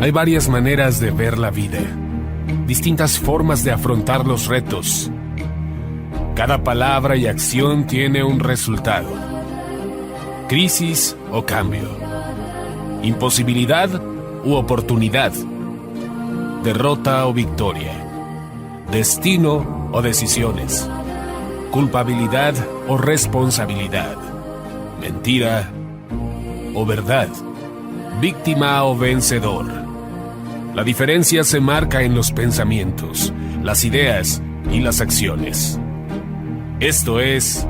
Hay varias maneras de ver la vida, distintas formas de afrontar los retos. Cada palabra y acción tiene un resultado. Crisis o cambio. Imposibilidad u oportunidad. Derrota o victoria. Destino o decisiones. Culpabilidad o responsabilidad. Mentira o verdad. Víctima o vencedor. La diferencia se marca en los pensamientos, las ideas y las acciones. Esto es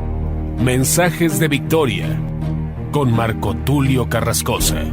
Mensajes de Victoria con Marco Tulio Carrascosa.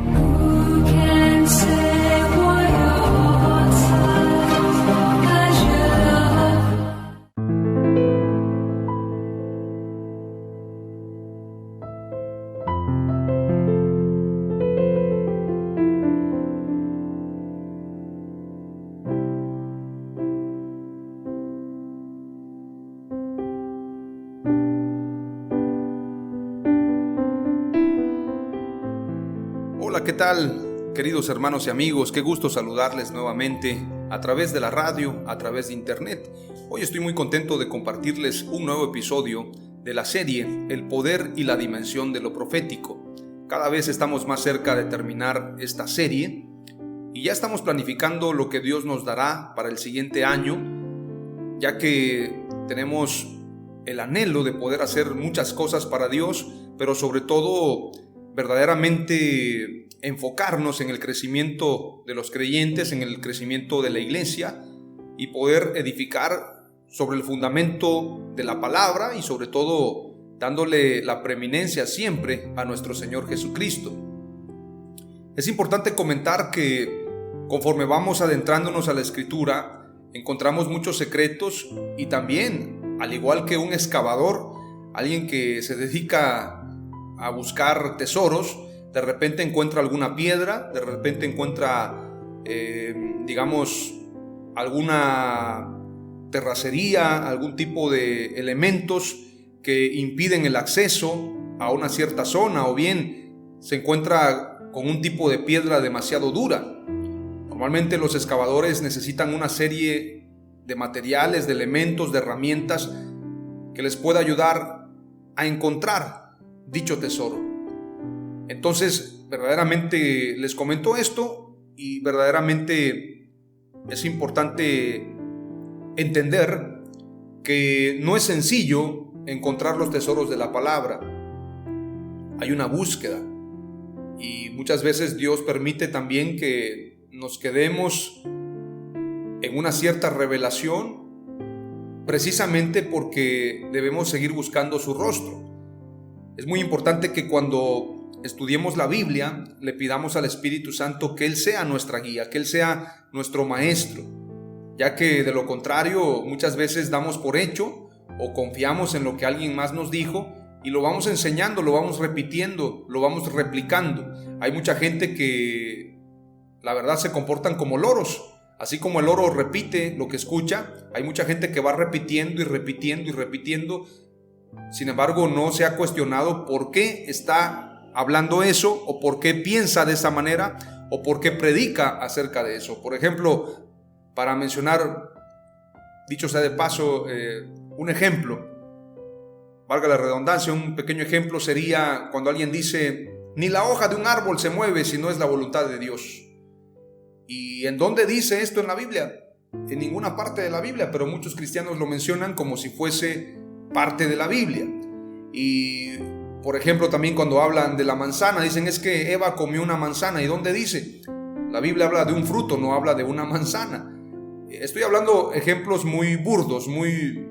Hola, ¿qué tal, queridos hermanos y amigos? Qué gusto saludarles nuevamente a través de la radio, a través de internet. Hoy estoy muy contento de compartirles un nuevo episodio de la serie El poder y la dimensión de lo profético. Cada vez estamos más cerca de terminar esta serie y ya estamos planificando lo que Dios nos dará para el siguiente año, ya que tenemos el anhelo de poder hacer muchas cosas para Dios, pero sobre todo verdaderamente enfocarnos en el crecimiento de los creyentes, en el crecimiento de la iglesia y poder edificar sobre el fundamento de la palabra y sobre todo dándole la preeminencia siempre a nuestro Señor Jesucristo. Es importante comentar que conforme vamos adentrándonos a la Escritura, encontramos muchos secretos y también, al igual que un excavador, alguien que se dedica a buscar tesoros, de repente encuentra alguna piedra, de repente encuentra, alguna terracería, algún tipo de elementos que impiden el acceso a una cierta zona, o bien se encuentra con un tipo de piedra demasiado dura. Normalmente los excavadores necesitan una serie de materiales, de elementos, de herramientas que les pueda ayudar a encontrar dicho tesoro. Entonces, verdaderamente les comento esto y verdaderamente es importante entender que no es sencillo encontrar los tesoros de la palabra. Hay una búsqueda y muchas veces Dios permite también que nos quedemos en una cierta revelación precisamente porque debemos seguir buscando su rostro. Es muy importante que cuando estudiemos la Biblia, le pidamos al Espíritu Santo que Él sea nuestra guía, que Él sea nuestro maestro, ya que de lo contrario muchas veces damos por hecho o confiamos en lo que alguien más nos dijo y lo vamos enseñando, lo vamos repitiendo, lo vamos replicando. Hay mucha gente que la verdad se comportan como loros. Así como el loro repite lo que escucha, hay mucha gente que va repitiendo y repitiendo y repitiendo. Sin embargo, no se ha cuestionado por qué está hablando eso, o por qué piensa de esa manera, o por qué predica acerca de eso. Por ejemplo, para mencionar, dicho sea de paso, un ejemplo, valga la redundancia, un pequeño ejemplo sería cuando alguien dice: ni la hoja de un árbol se mueve si no es la voluntad de Dios. ¿Y en dónde dice esto en la Biblia? En ninguna parte de la Biblia, pero muchos cristianos lo mencionan como si fuese parte de la Biblia. Y por ejemplo, también cuando hablan de la manzana, dicen: es que Eva comió una manzana. ¿Y dónde dice? La Biblia habla de un fruto, no habla de una manzana. Estoy hablando ejemplos muy burdos, muy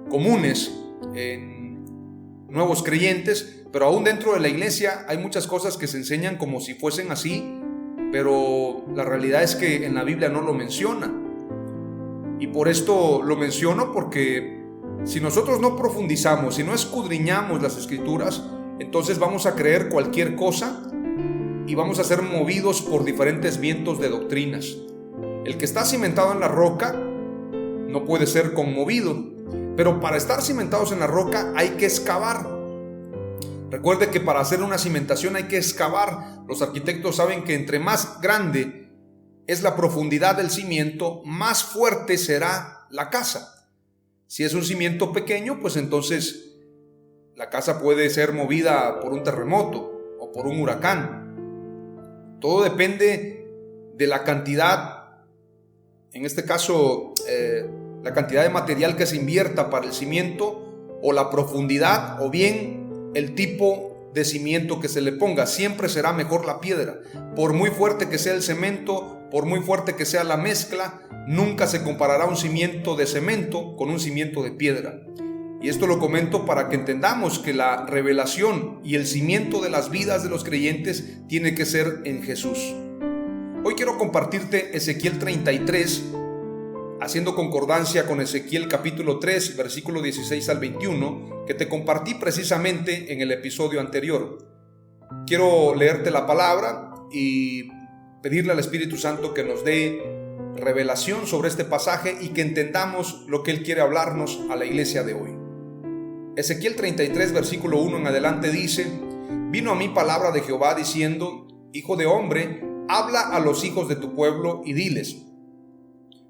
comunes en nuevos creyentes, pero aún dentro de la iglesia hay muchas cosas que se enseñan como si fuesen así, pero la realidad es que en la Biblia no lo menciona. Y por esto lo menciono, porque si nosotros no profundizamos, si no escudriñamos las Escrituras, entonces vamos a creer cualquier cosa y vamos a ser movidos por diferentes vientos de doctrinas. El que está cimentado en la roca no puede ser conmovido, pero para estar cimentados en la roca hay que excavar. Recuerde que para hacer una cimentación hay que excavar. Los arquitectos saben que entre más grande es la profundidad del cimiento, más fuerte será la casa. Si es un cimiento pequeño, pues entonces la casa puede ser movida por un terremoto o por un huracán. Todo depende de la cantidad, en este caso, la cantidad de material que se invierta para el cimiento, o la profundidad, o bien el tipo de cimiento que se le ponga. Siempre será mejor la piedra. Por muy fuerte que sea el cemento, por muy fuerte que sea la mezcla, nunca se comparará un cimiento de cemento con un cimiento de piedra. Y esto lo comento para que entendamos que la revelación y el cimiento de las vidas de los creyentes tiene que ser en Jesús. Hoy quiero compartirte Ezequiel 33, haciendo concordancia con Ezequiel capítulo 3, versículo 16 al 21, que te compartí precisamente en el episodio anterior. Quiero leerte la palabra y pedirle al Espíritu Santo que nos dé revelación sobre este pasaje y que entendamos lo que Él quiere hablarnos a la iglesia de hoy. Ezequiel 33, versículo 1 en adelante dice: Vino a mí palabra de Jehová diciendo: Hijo de hombre, habla a los hijos de tu pueblo y diles: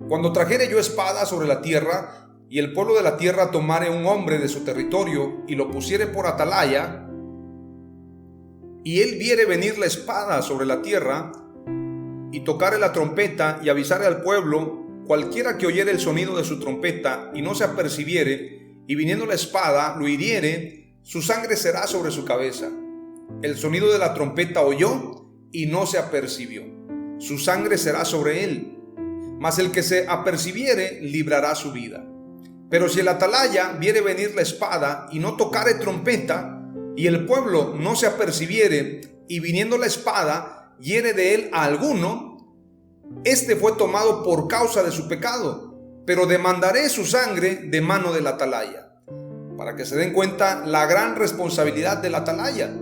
Cuando trajere yo espada sobre la tierra, y el pueblo de la tierra tomare un hombre de su territorio y lo pusiere por atalaya, y él viere venir la espada sobre la tierra, y tocare la trompeta y avisare al pueblo, cualquiera que oyere el sonido de su trompeta y no se apercibiere, y viniendo la espada lo hiriere, su sangre será sobre su cabeza. El sonido de la trompeta oyó y no se apercibió, su sangre será sobre él, mas el que se apercibiere librará su vida. Pero si el atalaya viere venir la espada y no tocare trompeta, y el pueblo no se apercibiere, y viniendo la espada hiere de él a alguno, este fue tomado por causa de su pecado, pero demandaré su sangre de mano del atalaya. Para que se den cuenta la gran responsabilidad del atalaya.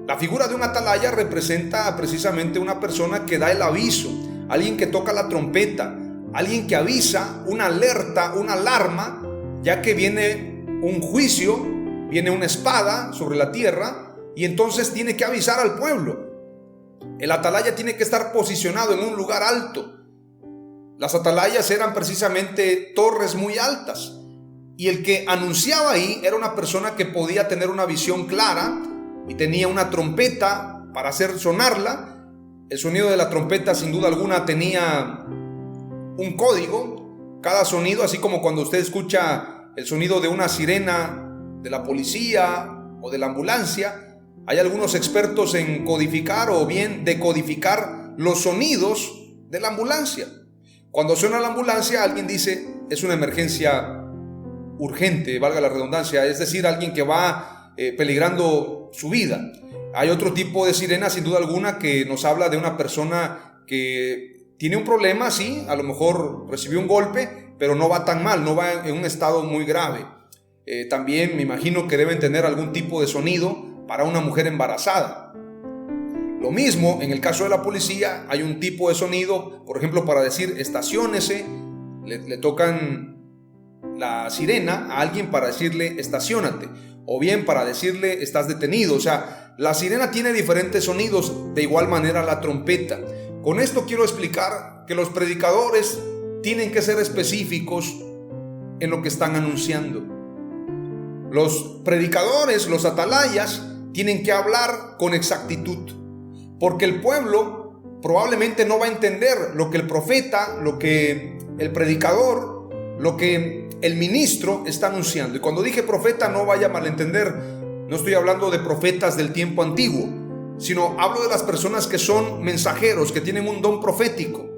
La figura de un atalaya representa precisamente una persona que da el aviso, alguien que toca la trompeta, alguien que avisa, una alerta, una alarma, ya que viene un juicio, viene una espada sobre la tierra, y entonces tiene que avisar al pueblo. El atalaya tiene que estar posicionado en un lugar alto. Las atalayas eran precisamente torres muy altas, y el que anunciaba ahí era una persona que podía tener una visión clara y tenía una trompeta para hacer sonarla. El sonido de la trompeta sin duda alguna tenía un código. Cada sonido, así como cuando usted escucha el sonido de una sirena de la policía o de la ambulancia, hay algunos expertos en codificar o bien decodificar los sonidos de la ambulancia. Cuando suena la ambulancia, alguien dice: es una emergencia urgente, valga la redundancia, es decir, alguien que va peligrando su vida. Hay otro tipo de sirena, sin duda alguna, que nos habla de una persona que tiene un problema, sí, a lo mejor recibió un golpe, pero no va tan mal, no va en un estado muy grave. También me imagino que deben tener algún tipo de sonido para una mujer embarazada. Lo mismo en el caso de la policía, hay un tipo de sonido, por ejemplo, para decir estaciónese, le tocan la sirena a alguien para decirle estaciónate, o bien para decirle estás detenido. O sea, la sirena tiene diferentes sonidos, de igual manera la trompeta. Con esto quiero explicar que los predicadores tienen que ser específicos en lo que están anunciando. Los predicadores, los atalayas, tienen que hablar con exactitud, porque el pueblo probablemente no va a entender lo que el profeta, lo que el predicador, lo que el ministro está anunciando. Y cuando dije profeta, no vaya a malentender, no estoy hablando de profetas del tiempo antiguo, sino hablo de las personas que son mensajeros, que tienen un don profético.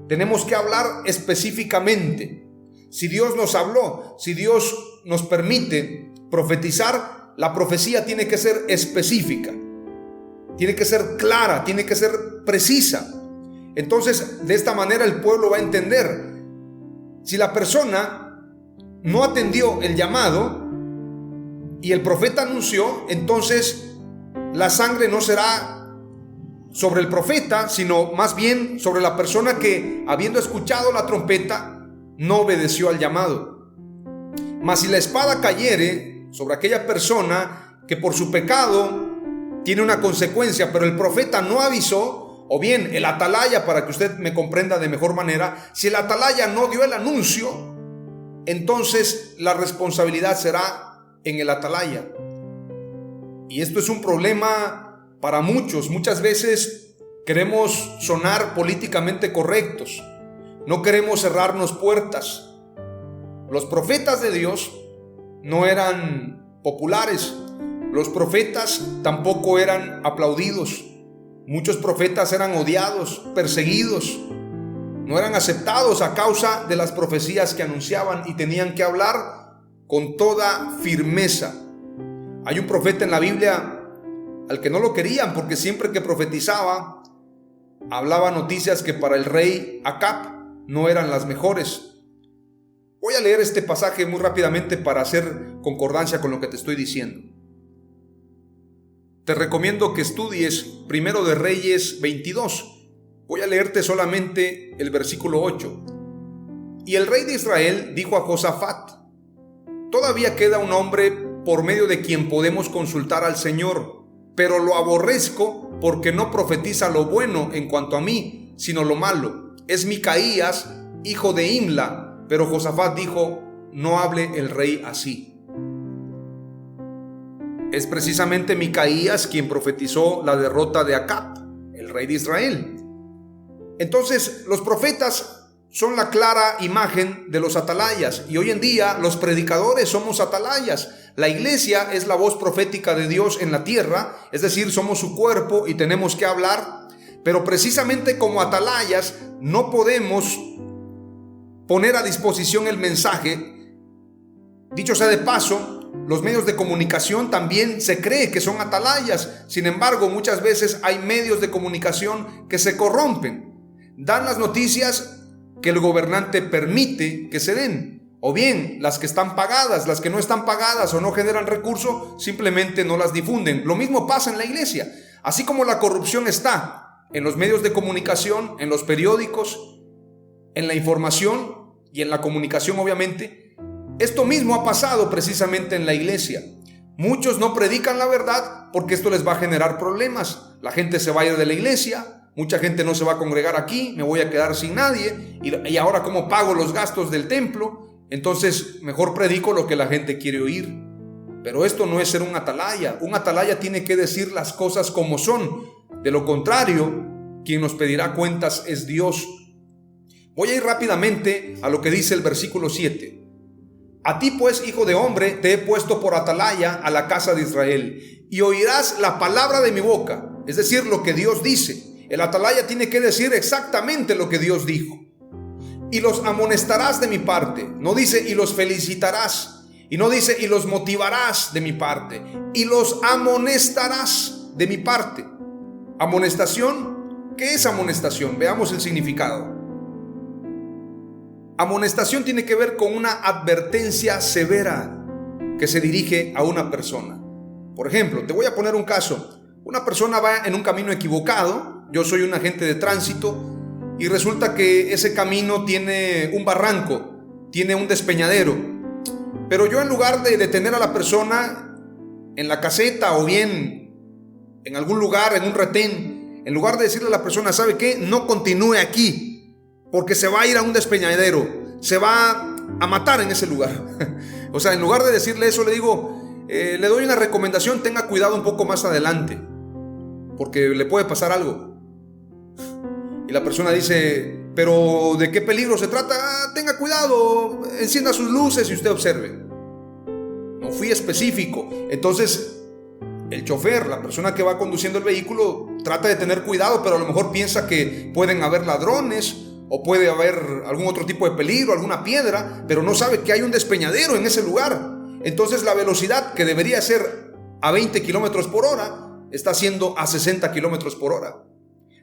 Tenemos que hablar específicamente. Si Dios nos habló, si Dios nos permite profetizar, la profecía tiene que ser específica, tiene que ser clara, tiene que ser precisa. Entonces, de esta manera el pueblo va a entender. Si la persona no atendió el llamado y el profeta anunció, entonces la sangre no será sobre el profeta, sino más bien sobre la persona que, habiendo escuchado la trompeta, no obedeció al llamado. Mas si la espada cayere sobre aquella persona que por su pecado tiene una consecuencia, pero el profeta no avisó, O bien el atalaya, para que usted me comprenda de mejor manera, si el atalaya no dio el anuncio, entonces la responsabilidad será en el atalaya. Y esto es un problema para muchos. Muchas veces queremos sonar políticamente correctos, no queremos cerrarnos puertas. Los profetas de Dios no eran populares, los profetas tampoco eran aplaudidos. Muchos profetas eran odiados, perseguidos, no eran aceptados a causa de las profecías que anunciaban y tenían que hablar con toda firmeza. Hay un profeta en la Biblia al que no lo querían porque siempre que profetizaba hablaba noticias que para el rey Acab no eran las mejores. Voy a leer este pasaje muy rápidamente para hacer concordancia con lo que te estoy diciendo. Te recomiendo que estudies Primero de Reyes 22. Voy a leerte solamente el versículo 8. Y el rey de Israel dijo a Josafat: todavía queda un hombre por medio de quien podemos consultar al Señor, pero lo aborrezco porque no profetiza lo bueno en cuanto a mí, sino lo malo. Es Micaías, hijo de Imla. Pero Josafat dijo: no hable el rey así. Es precisamente Micaías quien profetizó la derrota de Acab, el rey de Israel. Entonces, los profetas son la clara imagen de los atalayas, y hoy en día los predicadores somos atalayas. La iglesia es la voz profética de Dios en la tierra, es decir, somos su cuerpo y tenemos que hablar, pero precisamente como atalayas no podemos poner a disposición el mensaje. Dicho sea de paso, los medios de comunicación también se cree que son atalayas. Sin embargo, muchas veces hay medios de comunicación que se corrompen. Dan las noticias que el gobernante permite que se den, o bien las que están pagadas. Las que no están pagadas o no generan recursos, simplemente no las difunden. Lo mismo pasa en la iglesia. Así como la corrupción está en los medios de comunicación, en los periódicos, en la información y en la comunicación, obviamente, esto mismo ha pasado precisamente en la iglesia. Muchos no predican la verdad porque esto les va a generar problemas. La gente se va a ir de la iglesia, mucha gente no se va a congregar aquí, me voy a quedar sin nadie, y ahora ¿cómo pago los gastos del templo? Entonces mejor predico lo que la gente quiere oír. Pero esto no es ser un atalaya. Un atalaya tiene que decir las cosas como son. De lo contrario, quien nos pedirá cuentas es Dios. Voy a ir rápidamente a lo que dice el versículo 7. A ti pues, hijo de hombre, te he puesto por atalaya a la casa de Israel, y oirás la palabra de mi boca, es decir, lo que Dios dice. El atalaya tiene que decir exactamente lo que Dios dijo. Y los amonestarás de mi parte. No dice y los felicitarás, y no dice y los motivarás de mi parte, y los amonestarás de mi parte. Amonestación, ¿qué es amonestación? Veamos el significado. Amonestación tiene que ver con una advertencia severa que se dirige a una persona. Por ejemplo, te voy a poner un caso. Una persona va en un camino equivocado. Yo soy un agente de tránsito y resulta que ese camino tiene un barranco, tiene un despeñadero. Pero yo, en lugar de detener a la persona en la caseta o bien en algún lugar, en un retén, en lugar de decirle a la persona: ¿sabe qué? No continúe aquí, porque se va a ir a un despeñadero, se va a matar en ese lugar. O sea, en lugar de decirle eso, le digo, le doy una recomendación: tenga cuidado un poco más adelante, porque le puede pasar algo. Y la persona dice: ¿pero de qué peligro se trata? Tenga cuidado, encienda sus luces y usted observe. No fui específico. Entonces el chofer, la persona que va conduciendo el vehículo, trata de tener cuidado, pero a lo mejor piensa que pueden haber ladrones o puede haber algún otro tipo de peligro, alguna piedra, pero no sabe que hay un despeñadero en ese lugar. Entonces la velocidad que debería ser a 20 kilómetros por hora está siendo a 60 kilómetros por hora.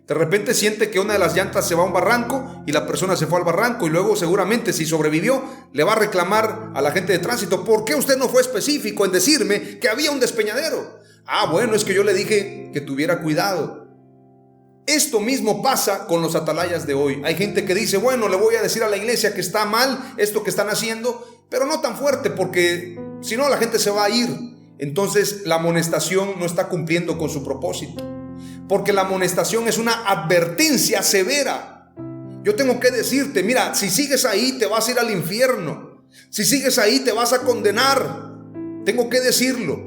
De repente siente que una de las llantas se va a un barranco y la persona se fue al barranco, y luego seguramente, si sobrevivió, le va a reclamar a la gente de tránsito: ¿por qué usted no fue específico en decirme que había un despeñadero? Ah, bueno, es que yo le dije que tuviera cuidado. Esto mismo pasa con los atalayas de hoy. Hay gente que dice: bueno, le voy a decir a la iglesia que está mal esto que están haciendo, pero no tan fuerte, porque si no la gente se va a ir. Entonces la amonestación no está cumpliendo con su propósito. porque la amonestación es una advertencia severa. Yo tengo que decirte, mira, si sigues ahí te vas a ir al infierno, si sigues ahí te vas a condenar. Tengo que decirlo.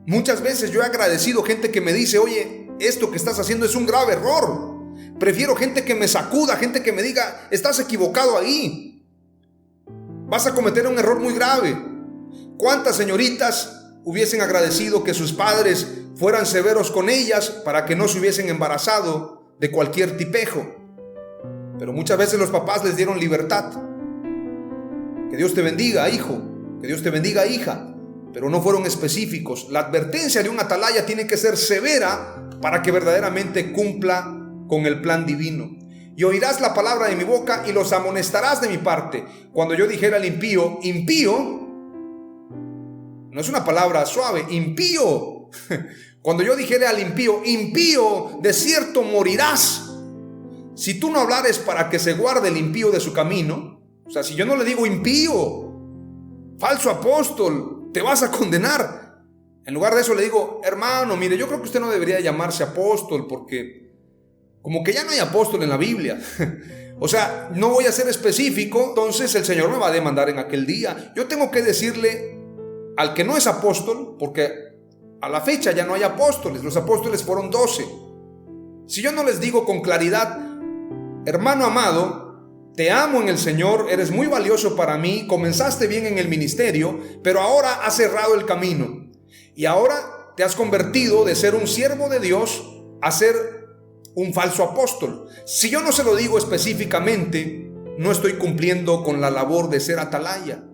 Muchas veces yo he agradecido gente que me dice, oye, esto que estás haciendo es un grave error. Prefiero gente que me sacuda, gente que me diga, estás equivocado ahí, vas a cometer un error muy grave. ¿Cuántas señoritas hubiesen agradecido que sus padres fueran severos con ellas para que no se hubiesen embarazado de cualquier tipejo? Pero muchas veces los papás les dieron libertad. Que Dios te bendiga, hijo, que Dios te bendiga, hija, pero no fueron específicos. La advertencia de un atalaya tiene que ser severa para que verdaderamente cumpla con el plan divino. Y oirás la palabra de mi boca y los amonestarás de mi parte. Cuando yo dijera al impío, impío, no es una palabra suave, impío. Cuando yo dijera al impío, impío, de cierto morirás. Si tú no hablares para que se guarde el impío de su camino, o sea, si yo no le digo impío, falso apóstol, te vas a condenar. En lugar de eso le digo, hermano, mire, yo creo que usted no debería llamarse apóstol porque como que ya no hay apóstol en la Biblia. O sea, no voy a ser específico, entonces el Señor me va a demandar en aquel día. Yo tengo que decirle al que no es apóstol, porque a la fecha ya no hay apóstoles, los apóstoles fueron 12. Si yo no les digo con claridad, hermano amado, te amo en el Señor, eres muy valioso para mí, comenzaste bien en el ministerio, pero ahora has cerrado el camino y ahora te has convertido de ser un siervo de Dios a ser un falso apóstol. Si yo no se lo digo específicamente, no estoy cumpliendo con la labor de ser atalaya.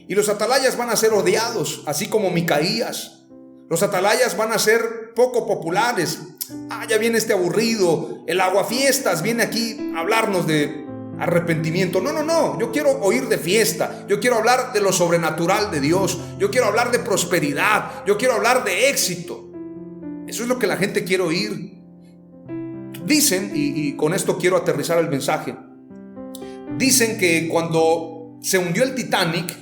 Y los atalayas van a ser odiados, así como Micaías. Los atalayas van a ser poco populares. Ya viene este aburrido, el aguafiestas viene aquí a hablarnos de arrepentimiento. No, yo quiero oír de fiesta, yo quiero hablar de lo sobrenatural de Dios, yo quiero hablar de prosperidad, yo quiero hablar de éxito. Eso es lo que la gente quiere oír. Dicen, y con esto quiero aterrizar el mensaje, dicen que cuando se hundió el Titanic,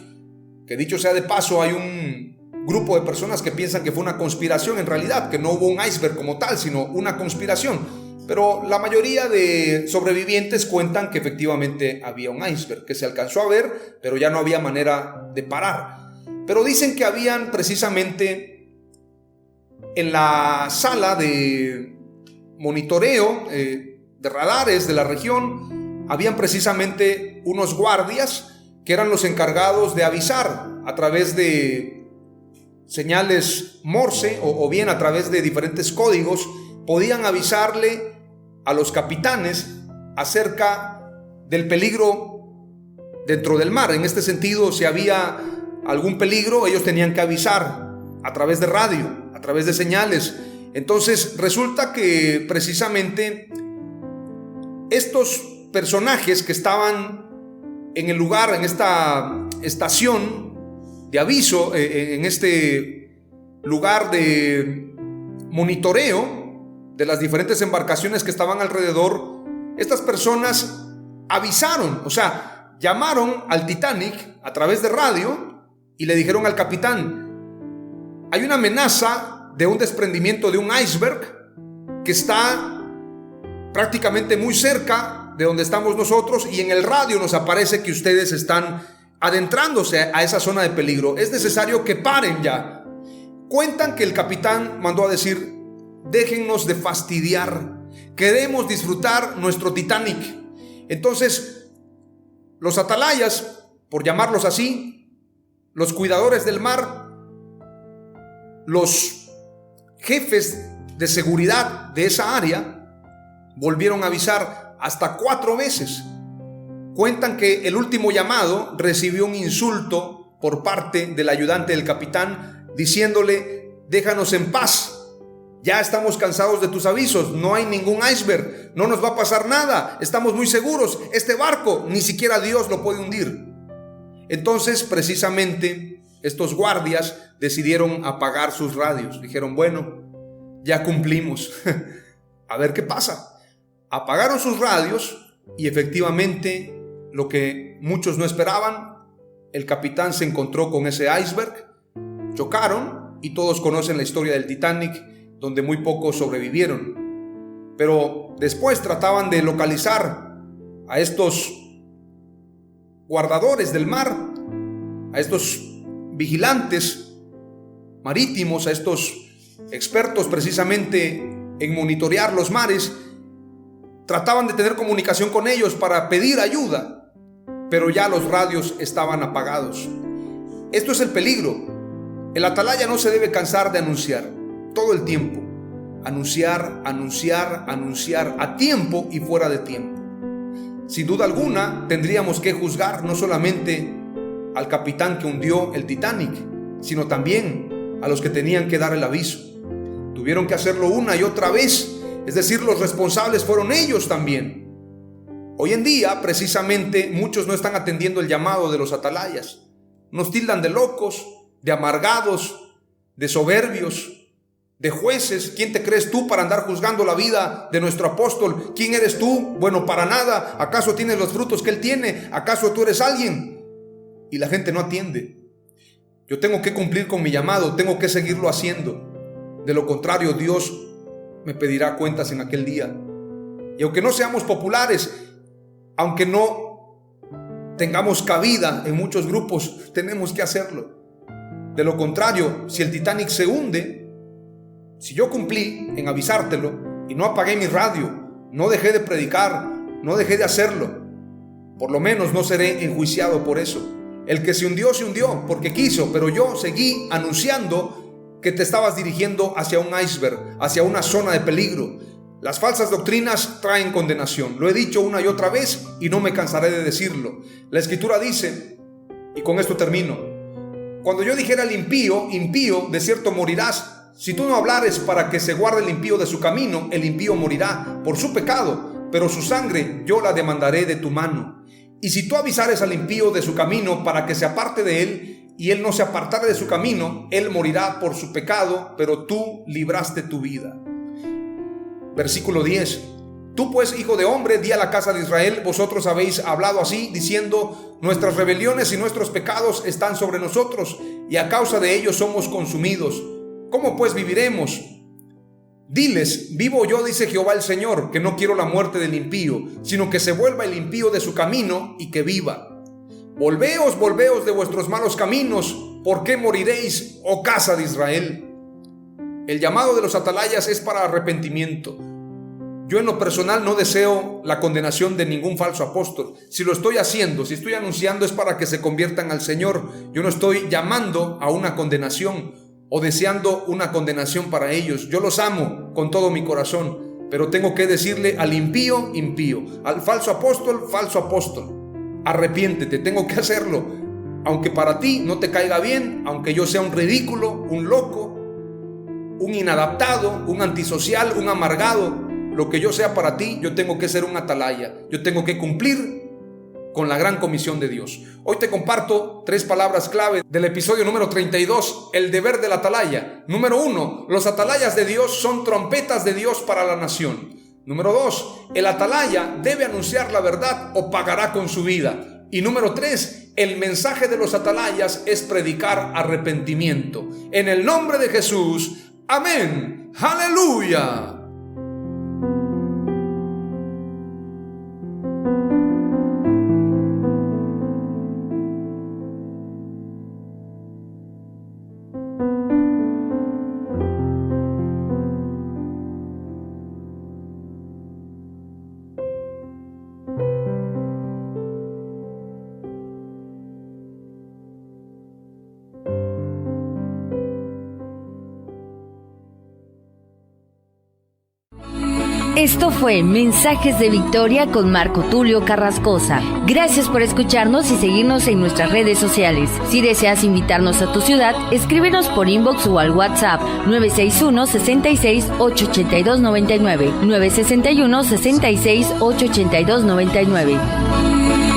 que dicho sea de paso, hay un grupo de personas que piensan que fue una conspiración, en realidad, que no hubo un iceberg como tal, sino una conspiración. Pero la mayoría de sobrevivientes cuentan que efectivamente había un iceberg, que se alcanzó a ver, pero ya no había manera de parar. Pero dicen que habían precisamente en la sala de monitoreo de radares de la región, habían precisamente unos guardias que eran los encargados de avisar a través de señales Morse o bien a través de diferentes códigos. Podían avisarle a los capitanes acerca del peligro dentro del mar. En este sentido, si había algún peligro, ellos tenían que avisar a través de radio, a través de señales. Entonces resulta que precisamente estos personajes que estaban en el lugar, en esta estación de aviso, en este lugar de monitoreo de las diferentes embarcaciones que estaban alrededor, estas personas avisaron, o sea, llamaron al Titanic a través de radio y le dijeron al capitán, hay una amenaza de un desprendimiento de un iceberg que está prácticamente muy cerca de donde estamos nosotros y en el radio nos aparece que ustedes están adentrándose a esa zona de peligro. Es necesario que paren ya. Cuentan que el capitán mandó a decir, déjennos de fastidiar, queremos disfrutar nuestro Titanic. Entonces los atalayas, por llamarlos así, los cuidadores del mar, los jefes de seguridad de esa área volvieron a avisar hasta 4 veces. Cuentan que el último llamado recibió un insulto por parte del ayudante del capitán diciéndole, déjanos en paz, ya estamos cansados de tus avisos, no hay ningún iceberg, no nos va a pasar nada, estamos muy seguros, este barco ni siquiera Dios lo puede hundir. Entonces precisamente estos guardias decidieron apagar sus radios. Dijeron, bueno, ya cumplimos. A ver qué pasa. Apagaron sus radios y efectivamente lo que muchos no esperaban, el capitán se encontró con ese iceberg, chocaron y todos conocen la historia del Titanic. donde muy pocos sobrevivieron. Pero después trataban de localizar a estos guardadores del mar, a estos vigilantes marítimos, a estos expertos precisamente en monitorear los mares. Trataban de tener comunicación con ellos para pedir ayuda, pero ya los radios estaban apagados. Esto es el peligro. El atalaya no se debe cansar de anunciar todo el tiempo. Anunciar, anunciar, anunciar, a tiempo y fuera de tiempo. Sin duda alguna, tendríamos que juzgar no solamente al capitán que hundió el Titanic, sino también a los que tenían que dar el aviso. Tuvieron que hacerlo una y otra vez, es decir, los responsables fueron ellos también. Hoy en día, precisamente, muchos no están atendiendo el llamado de los atalayas. Nos tildan de locos, de amargados, de soberbios, de jueces. ¿Quién te crees tú para andar juzgando la vida de nuestro apóstol? ¿Quién eres tú? Bueno, para nada. ¿Acaso tienes los frutos que él tiene? ¿Acaso tú eres alguien? Y la gente no atiende. Yo tengo que cumplir con mi llamado, tengo que seguirlo haciendo. De lo contrario, Dios me pedirá cuentas en aquel día. Y aunque no seamos populares, aunque no tengamos cabida en muchos grupos, tenemos que hacerlo. De lo contrario, si el Titanic se hunde, si yo cumplí en avisártelo y no apagué mi radio, no dejé de predicar, no dejé de hacerlo, por lo menos no seré enjuiciado por eso. El que se hundió porque quiso, pero yo seguí anunciando que te estabas dirigiendo hacia un iceberg, hacia una zona de peligro. Las falsas doctrinas traen condenación. Lo he dicho una y otra vez y no me cansaré de decirlo. La Escritura dice, y con esto termino: cuando yo dijera al impío, impío, de cierto morirás. Si tú no hablares para que se guarde el impío de su camino, el impío morirá por su pecado, pero su sangre yo la demandaré de tu mano. Y si tú avisares al impío de su camino para que se aparte de él, y él no se apartare de su camino, él morirá por su pecado, pero tú libraste tu vida. Versículo 10. Tú pues, hijo de hombre, di a la casa de Israel: vosotros habéis hablado así, diciendo, nuestras rebeliones y nuestros pecados están sobre nosotros, y a causa de ellos somos consumidos. ¿Cómo pues viviremos? Diles: vivo yo, dice Jehová el Señor, que no quiero la muerte del impío, sino que se vuelva el impío de su camino y que viva. Volveos, volveos de vuestros malos caminos. ¿Por qué moriréis, oh casa de Israel? El llamado de los atalayas es para arrepentimiento. Yo en lo personal no deseo la condenación de ningún falso apóstol. Si lo estoy haciendo, si estoy anunciando, es para que se conviertan al Señor. Yo no estoy llamando a una condenación o deseando una condenación para ellos. Yo los amo con todo mi corazón, pero tengo que decirle al impío, impío, al falso apóstol, falso apóstol: arrepiéntete, tengo que hacerlo. Aunque para ti no te caiga bien, aunque yo sea un ridículo, un loco, un inadaptado, un antisocial, un amargado, lo que yo sea para ti, yo tengo que ser un atalaya. Yo tengo que cumplir con la gran comisión de Dios. Hoy te comparto 3 palabras clave del episodio número 32, el deber del atalaya. Número 1, los atalayas de Dios son trompetas de Dios para la nación. Número 2, el atalaya debe anunciar la verdad o pagará con su vida. Y número 3, el mensaje de los atalayas es predicar arrepentimiento. En el nombre de Jesús, amén. Aleluya. Esto fue Mensajes de Victoria con Marco Tulio Carrascosa. Gracias por escucharnos y seguirnos en nuestras redes sociales. Si deseas invitarnos a tu ciudad, escríbenos por inbox o al WhatsApp 961-66-882-99, 961-66-882-99.